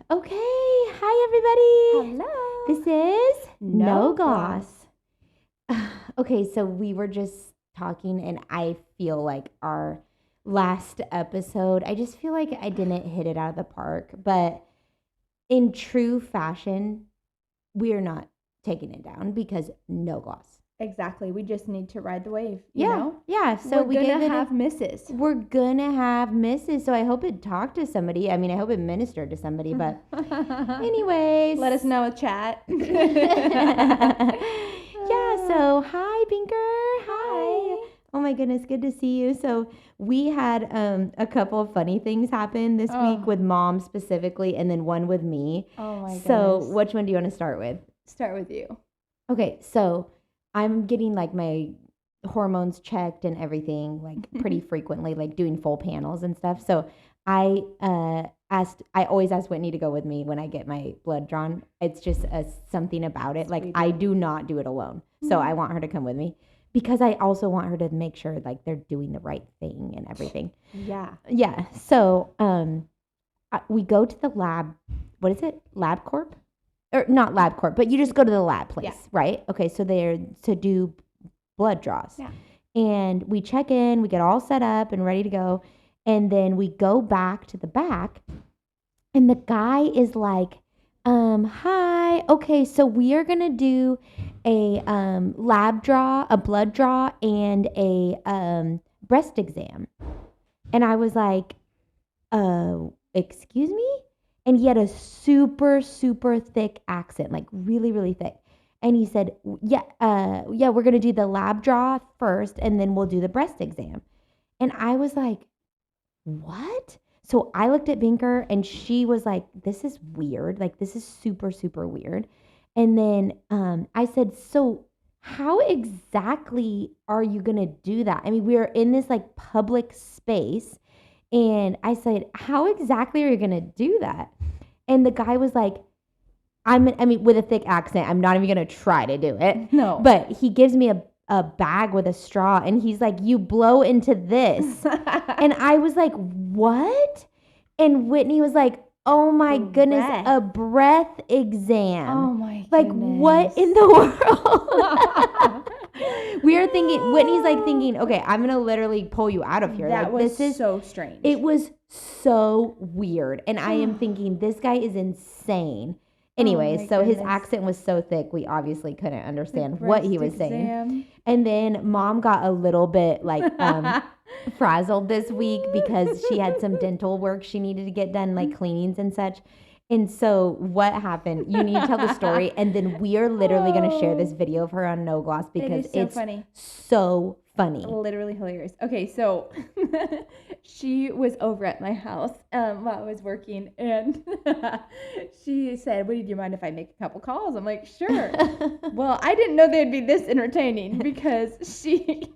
Okay, hi everybody. Hello. This is No Gloss. Okay, so we were just talking, and I feel like our last episode, I just feel like I didn't hit it out of the park. But in true fashion, we're not taking it down because no gloss. Exactly. We just need to ride the wave, you know? Yeah. So we're gave gonna it have misses. We're gonna have misses. So I hope it talked to somebody. I mean, I hope it ministered to somebody. But anyways, Let us know in chat. Yeah, so hi Binker. Hi. Oh my goodness, good to see you. So we had a couple of funny things happen this week with Mom specifically, and then one with me. Oh my goodness. So which one do you want to start with? Start with you. Okay, so I'm getting like my hormones checked and everything like pretty frequently, like doing full panels and stuff. So I always ask Whitney to go with me when I get my blood drawn. It's just something about it. Like I do not do it alone. So I want her to come with me because I also want her to make sure like they're doing the right thing and everything. Yeah. Yeah. So we go to the lab. What is it? LabCorp? Or not LabCorp, but you just go to the lab place, right? Okay, so they're to do blood draws. Yeah. And we check in, we get all set up and ready to go. And then we go back to the back, and the guy is like, hi, okay, so we are going to do a lab draw, a blood draw, and a breast exam. And I was like, excuse me? And he had a super, super thick accent, like really, really thick. And he said, yeah, we're going to do the lab draw first, and then we'll do the breast exam. And I was like, what? So I looked at Binker, and she was like, this is weird. Like, this is super, super weird. And then I said, so how exactly are you going to do that? I mean, we're in this like public space. And I said, how exactly are you going to do that? And the guy was like, with a thick accent, I'm not even going to try to do it. No. But he gives me a bag with a straw, and he's like, you blow into this. And I was like, what? And Whitney was like, oh my goodness, a breath exam. Oh my goodness. Like, what in the world? We are thinking, Whitney's like thinking, okay, I'm going to literally pull you out of here. That like, was so strange. It was so weird. And I am thinking, this guy is insane. Anyways, so his accent was so thick, we obviously couldn't understand what he was saying. And then Mom got a little bit like frazzled this week because she had some dental work she needed to get done, like cleanings and such. And so what happened? You need to tell the story, and then we are literally going to share this video of her on No Gloss because it's funny. So funny. Literally hilarious. Okay, so she was over at my house while I was working, and she said, "Would you mind if I make a couple calls?" I'm like, "Sure." Well, I didn't know they'd be this entertaining because she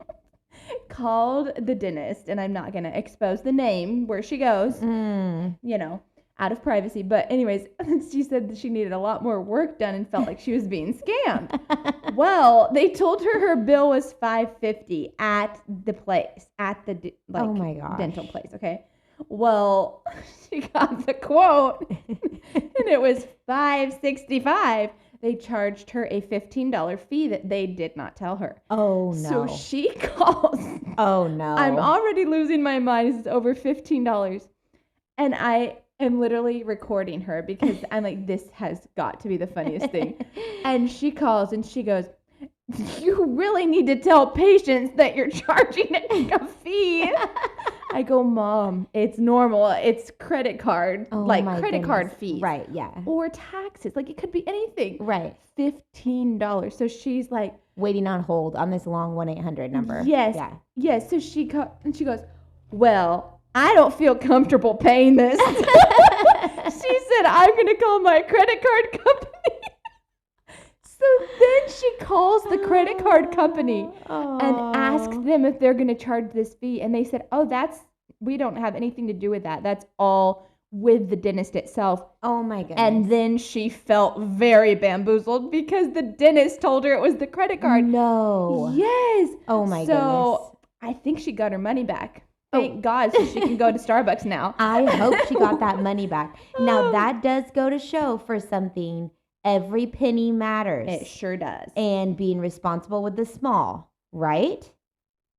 called the dentist, and I'm not going to expose the name where she goes, you know, out of privacy. But anyways, she said that she needed a lot more work done and felt like she was being scammed. Well, they told her bill was $550 at the place, at the oh my gosh, dental place. Okay. Well, she got the quote, and it was $565. They charged her a $15 fee that they did not tell her. Oh no! So she calls. Oh no! I'm already losing my mind. It's over $15, and I am literally recording her because I'm like, this has got to be the funniest thing. And she calls and she goes, you really need to tell patients that you're charging a fee. I go, Mom, it's normal. It's credit card, credit card fees. Right, yeah. Or taxes. Like, it could be anything. Right. $15. So she's like, waiting on hold on this long 1-800 number. Yes. Yeah. Yes. So she goes, well, I don't feel comfortable paying this. She said, I'm going to call my credit card company. So then she calls the credit card company and asks them if they're going to charge this fee. And they said, we don't have anything to do with that. That's all with the dentist itself. Oh my goodness. And then she felt very bamboozled because the dentist told her it was the credit card. No. Yes. Oh my goodness. So I think she got her money back. Thank God, so she can go to Starbucks now. I hope she got that money back. Now, that does go to show for something. Every penny matters. It sure does. And being responsible with the small, right?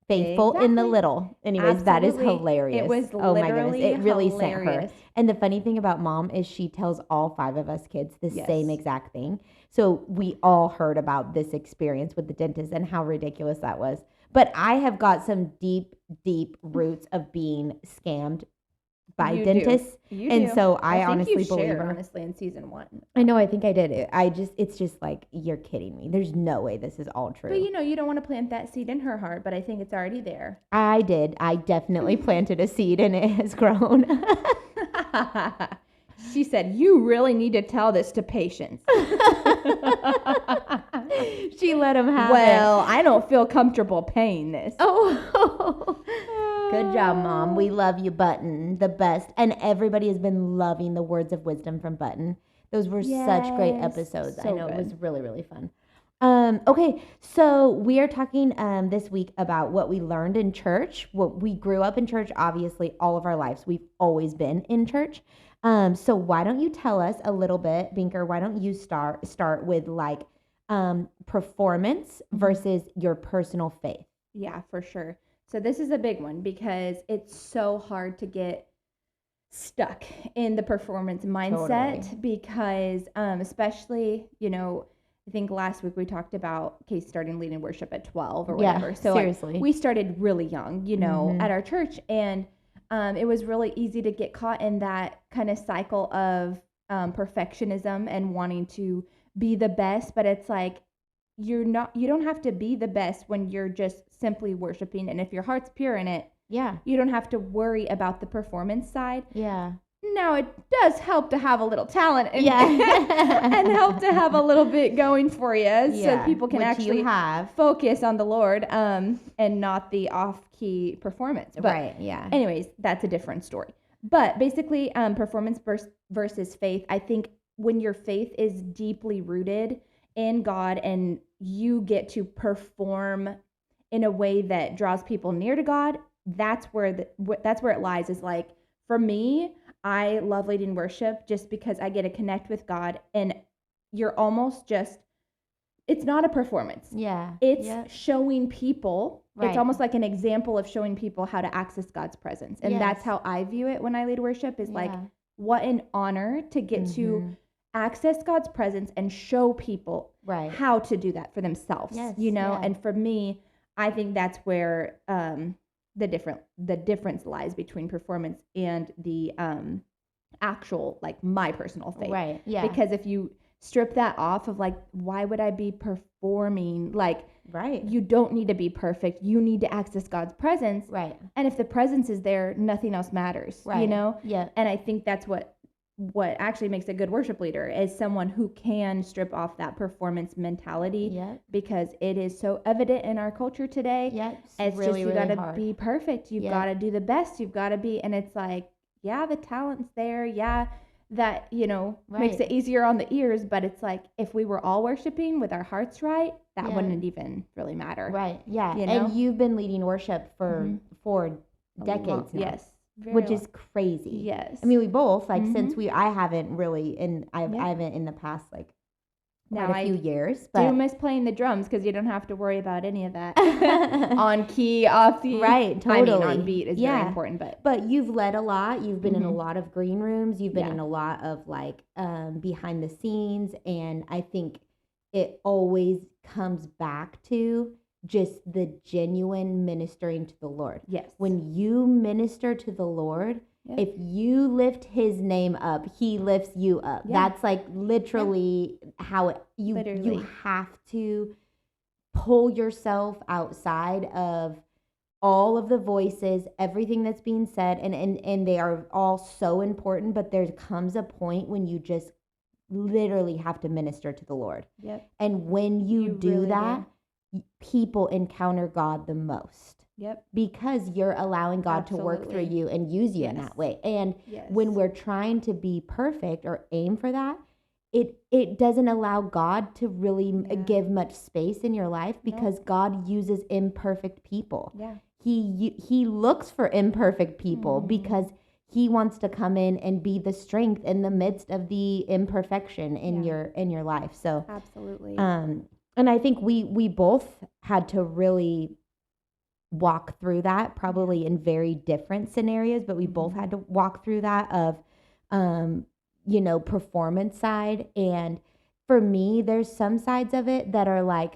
Faithful in the little. Anyways, that is Absolutely. hilarious. It was oh my goodness. literally It really sent her. hilarious. And the funny thing about Mom is she tells all 5 of us kids the Yes. same exact thing. So we all heard about this experience with the dentist and how ridiculous that was. But I have got some deep, deep roots of being scammed by You dentists. You And do. so I think honestly you believe shared, her. honestly, in season 1. I know, I think I did it. It's just like, you're kidding me. There's no way this is all true. But you don't want to plant that seed in her heart, but I think it's already there. I did. I definitely planted a seed and it has grown. She said, you really need to tell this to Patience. She let him have Well, I don't feel comfortable paying this. Oh, good job, Mom. We love you, Button. The best. And everybody has been loving the words of wisdom from Button. Those were such great Yes, episodes. I so know it was good. really, really fun. Okay, so we are talking this week about what we learned in church. What we grew up in church, obviously, all of our lives. We've always been in church. So why don't you tell us a little bit, Binker? Why don't you start with like performance versus your personal faith? Yeah, for sure. So this is a big one because it's so hard to get stuck in the performance mindset because especially, I think last week we talked about starting leading worship at 12 or whatever. Yeah, so seriously. we started really young, at our church, and it was really easy to get caught in that kind of cycle of perfectionism and wanting to be the best, but it's like you don't have to be the best when you're just simply worshiping, and if your heart's pure in it, Yeah. you don't have to worry about the performance side. Yeah. Now, it does help to have a little talent and, Yeah. and help to have a little bit going for you so people can Which actually you have. focus on the Lord and not the off-key performance. But Right, yeah. anyways, that's a different story. But basically, performance versus faith, I think when your faith is deeply rooted in God and you get to perform in a way that draws people near to God, that's where it lies. Is like, for me, I love leading worship just because I get to connect with God, and you're almost just, it's not a performance. Yeah. It's showing people. Right. It's almost like an example of showing people how to access God's presence. And that's Yes. how I view it when I lead worship, is like, Yeah. what an honor to get to access God's presence and show people Right. how to do that for themselves. Yes, And for me, I think that's where the difference lies between performance and the actual, like, my personal faith. Right. Yeah. Because if you strip that off of, like, why would I be performing? Like, right. you don't need to be perfect. You need to access God's presence. Right. And if the presence is there, nothing else matters. Right. Yeah. And I think that's what actually makes a good worship leader, is someone who can strip off that performance mentality. Yeah. Because it is so evident in our culture today. Yeah. It's really, just, you really gotta be perfect. You've gotta do the best. You've gotta be, and it's like, yeah, the talent's there. Yeah, that, makes it easier on the ears. But it's like, if we were all worshiping with our hearts right, that wouldn't even really matter. Right. Yeah. And you've been leading worship for decades now. Yes. Which is crazy. Yes. I mean, we both, like, since I haven't really, I haven't in the past, like, quite a few years. But do miss playing the drums because you don't have to worry about any of that. On key, off key. Right, totally. I mean, on beat is very important. But you've led a lot. You've been in a lot of green rooms. You've been in a lot of, like, behind the scenes. And I think it always comes back to just the genuine ministering to the Lord. Yes. When you minister to the Lord, if you lift his name up, he lifts you up. That's like literally how you have to pull yourself outside of all of the voices, everything that's being said, and they are all so important, but there comes a point when you just literally have to minister to the Lord. Yep. And when you do really that, people encounter God the most. Yep. Because you're allowing God to work through you and use you in that way. And when we're trying to be perfect or aim for that, it doesn't allow God to really Yeah. give much space in your life because God uses imperfect people. Yeah. He looks for imperfect people because he wants to come in and be the strength in the midst of the imperfection in your life. So absolutely. And I think we both had to really walk through that, probably in very different scenarios, but we both had to walk through that of performance side. And for me, there's some sides of it that are like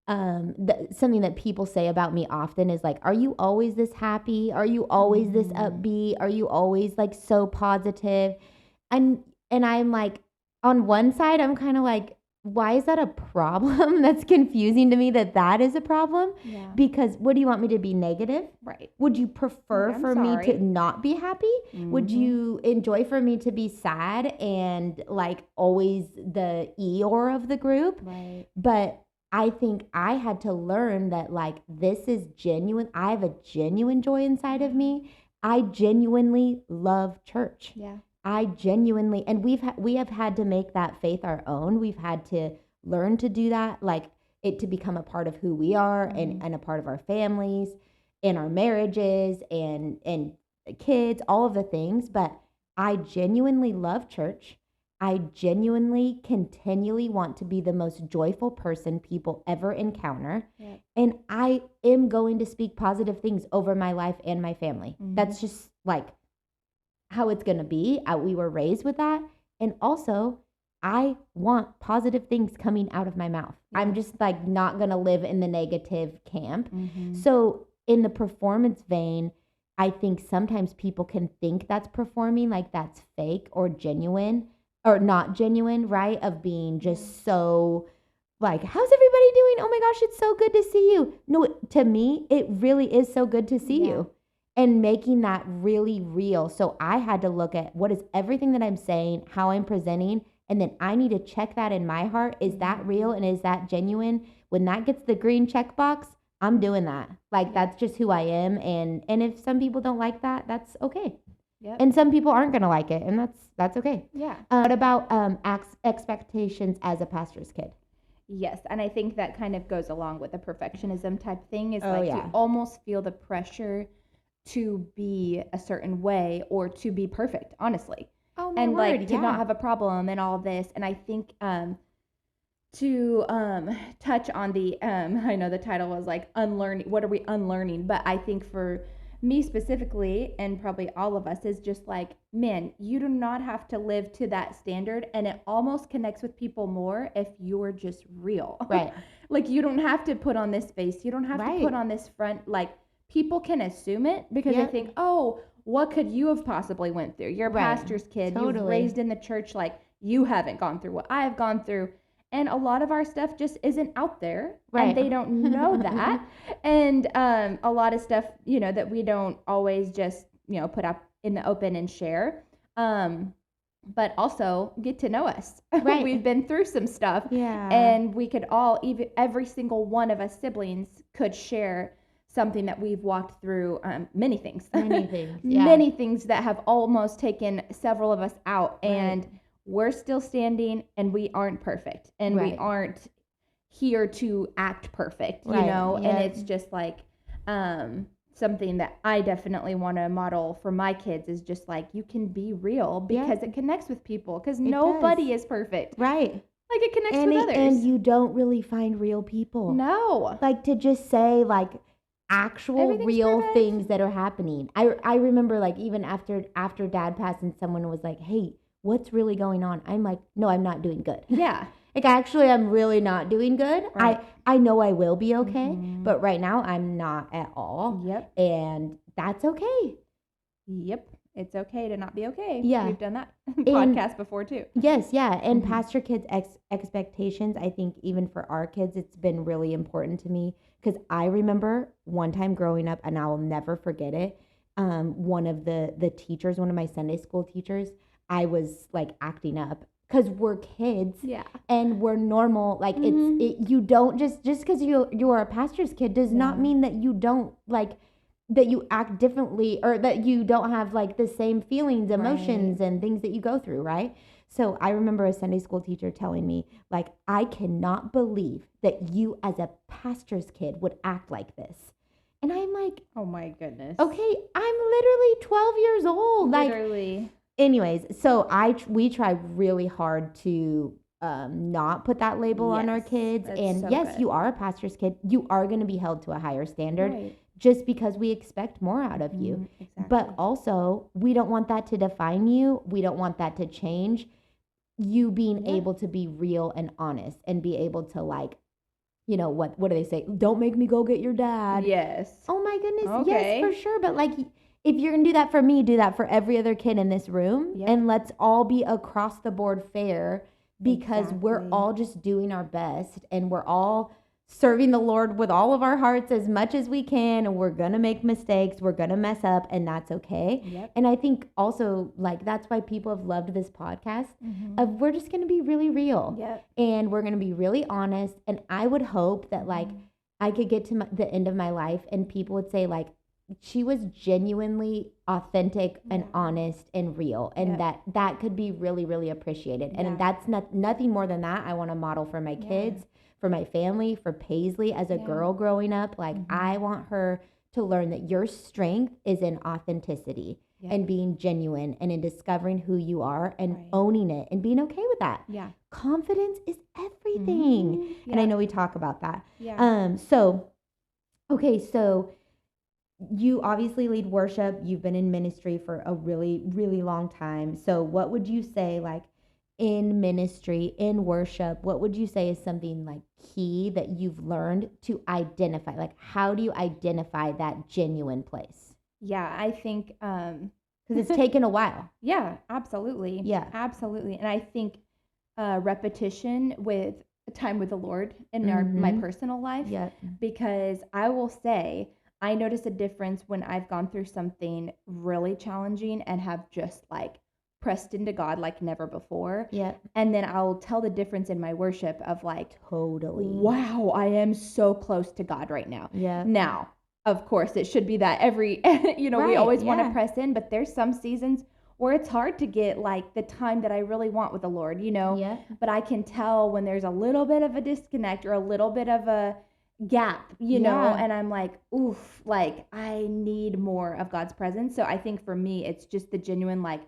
something that people say about me often is like, are you always this happy? Are you always this upbeat? Are you always like so positive? And I'm like, on one side, I'm kind of like, why is that a problem? That's confusing to me that is a problem. Yeah. Because what do you want me to be negative? Right. Would you prefer for me to not be happy? Would you enjoy for me to be sad and like always the Eeyore of the group? Right. But I think I had to learn that like this is genuine. I have a genuine joy inside of me. I genuinely love church. Yeah. I genuinely, and we have had to make that faith our own. We've had to learn to do that, like it to become a part of who we are and a part of our families and our marriages and kids, all of the things. But I genuinely love church. I genuinely continually want to be the most joyful person people ever encounter. Yep. And I am going to speak positive things over my life and my family. That's just like how it's going to be. We were raised with that. And also, I want positive things coming out of my mouth. Yeah. I'm just like not going to live in the negative camp. So in the performance vein, I think sometimes people can think that's performing, like that's fake or genuine or not genuine, right? Of being just so like, how's everybody doing? Oh my gosh, it's so good to see you. No, to me, it really is so good to see you. And making that really real. So I had to look at what is everything that I'm saying, how I'm presenting, and then I need to check that in my heart. Is that real and is that genuine? When that gets the green check box, I'm doing that. Like that's just who I am. And if some people don't like that, that's okay. Yep. And some people aren't going to like it, and that's okay. Yeah. What about expectations as a pastor's kid? Yes, and I think that kind of goes along with the perfectionism type thing. Is to almost feel the pressure to be a certain way or to be perfect, honestly. Oh, my and word, like to not have a problem and all this. And I think to touch on the I know the title was like unlearning. What are we unlearning? But I think for me specifically, and probably all of us, is just like, man, you do not have to live to that standard, and it almost connects with people more if you're just real. Right. Like you don't have to put on this face. You don't have to put on this front. Like people can assume it because they think, oh, what could you have possibly went through? You're a pastor's kid. You've raised in the church. Like you haven't gone through what I have gone through. And a lot of our stuff just isn't out there. And they don't know that. And a lot of stuff, that we don't always just, put up in the open and share. But also get to know us. Right. We've been through some stuff. Yeah. And we could all, every single one of us siblings could share something that we've walked through, many things. Many things that have almost taken several of us out. And we're still standing, and we aren't perfect. And we aren't here to act perfect, and it's just like something that I definitely want to model for my kids is just like, you can be real because it connects with people, because nobody is perfect. Right. Like it connects with others. And you don't really find real people. No. Like to just say like actual real things that are happening. I remember like even after Dad passed and someone was like, hey, what's really going on? I'm like, no, I'm not doing good. Yeah. Like actually I'm really not doing good. Right. I know I will be okay, but right now I'm not at all. Yep. And that's okay. Yep. It's okay to not be okay. Yeah. We've done that podcast before too. Yes, yeah. And pastor kids' expectations, I think even for our kids, it's been really important to me because I remember one time growing up, and I will never forget it. One of the teachers, one of my Sunday school teachers, I was like acting up because we're kids, and we're normal. Like you don't just because you are a pastor's kid does not mean that you don't like that you act differently, or that you don't have like the same feelings, emotions, and things that you go through, right? So I remember a Sunday school teacher telling me, like, I cannot believe that you as a pastor's kid would act like this. And I'm like, Oh my goodness. okay, I'm literally 12 years old. Literally. Like, anyways, so we try really hard to not put that label on our kids. And so yes, good. you are a pastor's kid. You are going to be held to a higher standard. Right. Just because we expect more out of you. Exactly. But also, we don't want that to define you. We don't want that to change you being able to be real and honest and be able to, like, you know, what do they say? Don't make me go get your dad. Yes. Oh my goodness. Okay. Yes, for sure. But like, if you're going to do that for me, do that for every other kid in this room. Yep. And let's all be across the board fair, because we're Exactly. all just doing our best, and we're all serving the Lord with all of our hearts as much as we can. And we're going to make mistakes. We're going to mess up, and that's okay. Yep. And I think also, like, that's why people have loved this podcast of we're just going to be really real. Yep. And we're going to be really honest. And I would hope that like I could get to the end of my life and people would say, like, she was genuinely authentic and honest and real, and that could be really, really appreciated. And that's nothing more than that I want to model for my kids, for my family, for Paisley as a girl growing up. Like, I want her to learn that your strength is in authenticity and being genuine, and in discovering who you are and owning it and being okay with that. Yeah. Confidence is everything. And I know we talk about that. Yeah. So you obviously lead worship. You've been in ministry for a really, really long time. So what would you say, like, in ministry, in worship, what would you say is something like key that you've learned to identify? Like, how do you identify that genuine place? Yeah, I think because it's taken a while. Yeah, absolutely. Yeah. Absolutely. And I think repetition with time with the Lord in my personal life. Yeah. Because I will say, I notice a difference when I've gone through something really challenging and have just like pressed into God like never before. Yeah. And then I'll tell the difference in my worship of like, totally. Wow, I am so close to God right now. Yeah. Now, of course, it should be that every, we always want to press in, but there's some seasons where it's hard to get like the time that I really want with the Lord, Yeah. But I can tell when there's a little bit of a disconnect or a little bit of a gap, know, and I'm like, oof, like I need more of God's presence. So I think for me, it's just the genuine like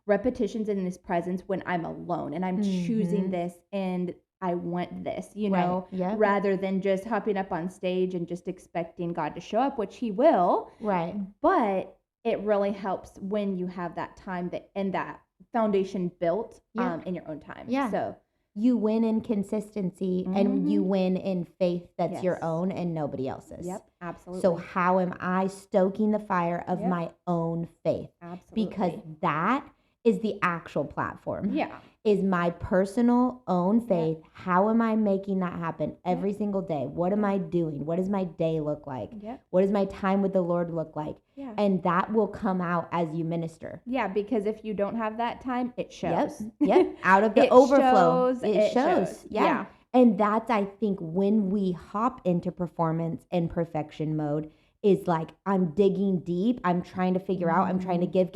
repetitions in His presence when I'm alone and I'm choosing this and I want this, rather than just hopping up on stage and just expecting God to show up, which He will. Right. But it really helps when you have that time and that foundation built in your own time. Yeah. So you win in consistency and you win in faith that's your own and nobody else's. Yep, absolutely. So how am I stoking the fire of my own faith? Absolutely. Because that is the actual platform. Yeah. Is my personal own faith. Yep. How am I making that happen every single day? What am I doing? What does my day look like? Yep. What does my time with the Lord look like? Yeah. And that will come out as you minister. Yeah, because if you don't have that time, it shows. Yep. Out of the overflow. It shows. Yeah. And that's, I think, when we hop into performance and perfection mode, is like, I'm digging deep. I'm trying to figure out. I'm trying to give.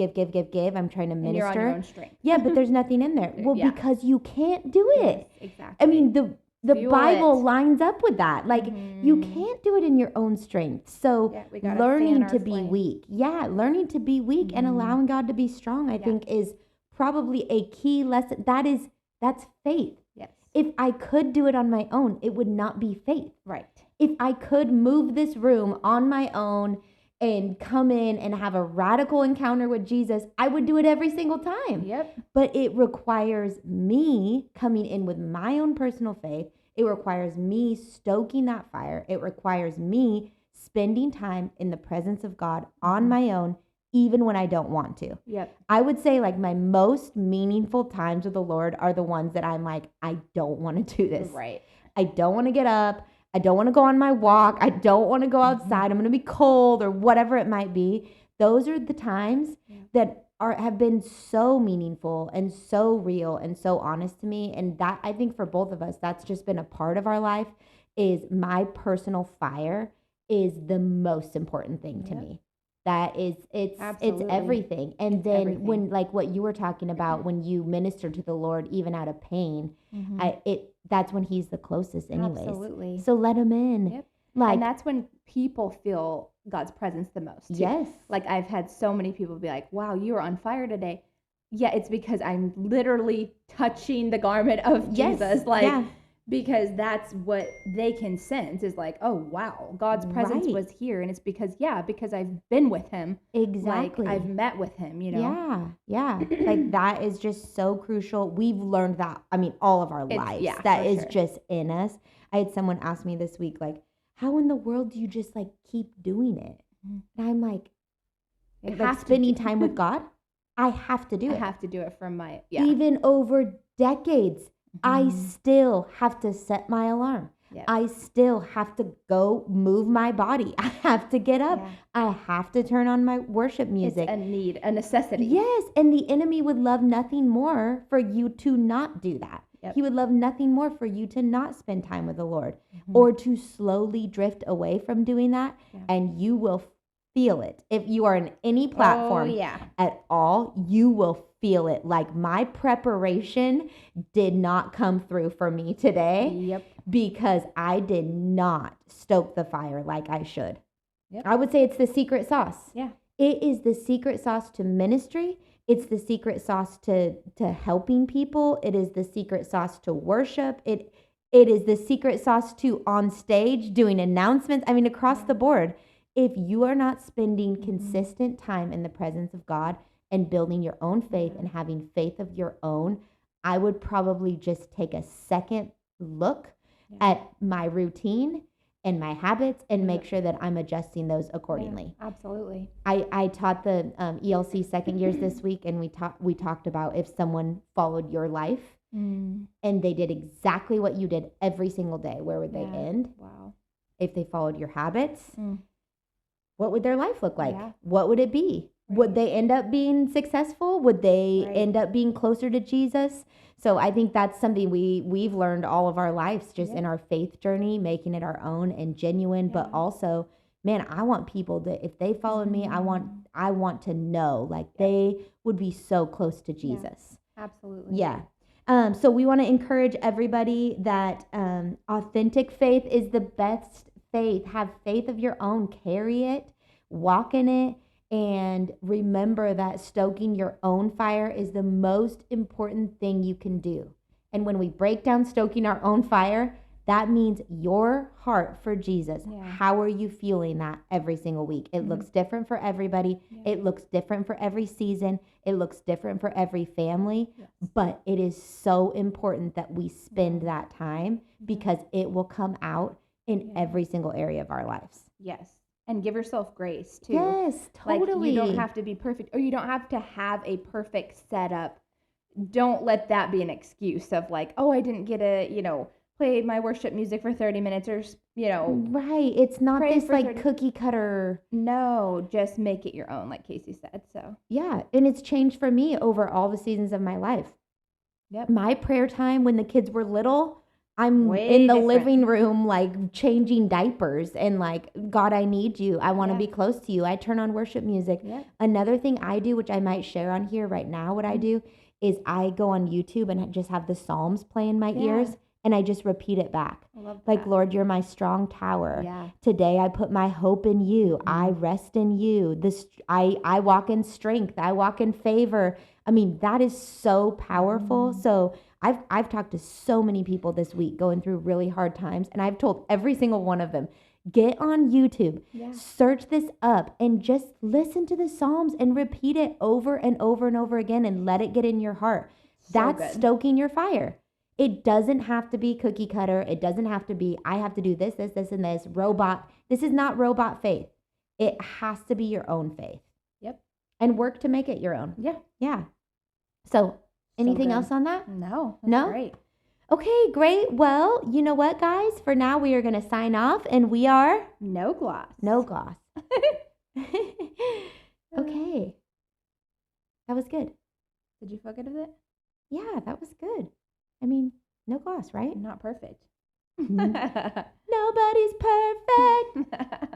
I'm trying to minister. And you're on your own strength. Yeah, but there's nothing in there. Well, because you can't do it. Yes, exactly. I mean, the Bible lines up with that. Like, you can't do it in your own strength. So learning to be weak. Yeah, learning to be weak and allowing God to be strong, I think, is probably a key lesson. That's faith. Yes. If I could do it on my own, it would not be faith. Right. If I could move this room on my own and come in and have a radical encounter with Jesus, I would do it every single time. Yep. But it requires me coming in with my own personal faith. It requires me stoking that fire. It requires me spending time in the presence of God on my own, even when I don't want to. Yep. I would say like my most meaningful times with the Lord are the ones that I'm like, I don't want to do this. Right. I don't want to get up. I don't want to go on my walk. I don't want to go outside. I'm going to be cold or whatever it might be. Those are the times that have been so meaningful and so real and so honest to me. And that, I think for both of us, that's just been a part of our life, is my personal fire is the most important thing to me. that is it's Absolutely. everything. And It's then everything. when, like what you were talking about, when you minister to the Lord even out of pain, that's when he's the closest anyways. Absolutely. So let him in. Yep. Like, and that's when people feel God's presence the most too. yes. Like I've had so many people be like, wow, you are on fire today. Yeah, it's because I'm literally touching the garment of Yes. Jesus. Like, Yeah. because that's what they can sense is like, oh wow, God's presence Right. was here. And it's because I've been with him. Exactly. Like I've met with him, you know? Yeah. Like that is just so crucial. We've learned that, I mean, all of our lives. Yeah, That for is sure. just in us. I had someone ask me this week, like, how in the world do you just like keep doing it? And I'm like, spending time with God, I have to do it. I have to do it from my, Even over decades, I still have to set my alarm. Yep. I still have to go move my body. I have to get up. Yeah. I have to turn on my worship music. It's a need, a necessity. Yes, and the enemy would love nothing more for you to not do that. Yep. He would love nothing more for you to not spend time with the Lord or to slowly drift away from doing that. Yeah. And you will feel it. If you are in any platform at all, you will feel it. Like my preparation did not come through for me today. Yep. Because I did not stoke the fire like I should. Yep. I would say it's the secret sauce. Yeah. It is the secret sauce to ministry. It's the secret sauce to helping people. It is the secret sauce to worship. It is the secret sauce to on stage doing announcements. I mean, across the board. If you are not spending consistent time in the presence of God and building your own faith and having faith of your own, I would probably just take a second look at my routine and my habits and make sure that I'm adjusting those accordingly. Yeah, absolutely. I taught the ELC second years this week, and we talked about if someone followed your life and they did exactly what you did every single day, where would they end? Wow. If they followed your habits, what would their life look like? Yeah. What would it be? Right. Would they end up being successful? Would they end up being closer to Jesus? So I think that's something we've learned all of our lives, just in our faith journey, making it our own and genuine. But also, man, I want people that if they followed me, I want to know like they would be so close to Jesus. Yeah, absolutely. Yeah. So we want to encourage everybody that authentic faith is the best faith. Have faith of your own. Carry it. Walk in it. And remember that stoking your own fire is the most important thing you can do. And when we break down stoking our own fire, that means your heart for Jesus. Yeah. How are you feeling that every single week? It looks different for everybody. Yeah. It looks different for every season. It looks different for every family. Yes. But it is so important that we spend that time because it will come out in every single area of our lives. Yes. And give yourself grace too. Yes, totally. Like you don't have to be perfect, or you don't have to have a perfect setup. Don't let that be an excuse of like, oh, I didn't get to, play my worship music for 30 minutes or, Right. It's not this like 30. cookie cutter. No, just make it your own, like Casey said. So yeah. And it's changed for me over all the seasons of my life. Yep. My prayer time when the kids were little, I'm in the living room, like changing diapers and like, God, I need you. I want to be close to you. I turn on worship music. Yep. Another thing I do, which I might share on here right now, what I do is I go on YouTube and just have the Psalms play in my ears and I just repeat it back. Like, Lord, you're my strong tower. Yeah. Today I put my hope in you. I rest in you. I walk in strength. I walk in favor. I mean, that is so powerful. So I've talked to so many people this week going through really hard times, and I've told every single one of them, get on YouTube, search this up, and just listen to the Psalms and repeat it over and over and over again and let it get in your heart. That's stoking your fire. It doesn't have to be cookie cutter. It doesn't have to be, I have to do this, and this, robot. This is not robot faith. It has to be your own faith. Yep. And work to make it your own. Yeah. Yeah. So anything else on that? No. No? Great. Okay, great. Well, you know what, guys? For now, we are going to sign off, and we are... No gloss. No gloss. Okay. That was good. Did you feel good with it? Yeah, that was good. I mean, no gloss, right? Not perfect. Nobody's perfect.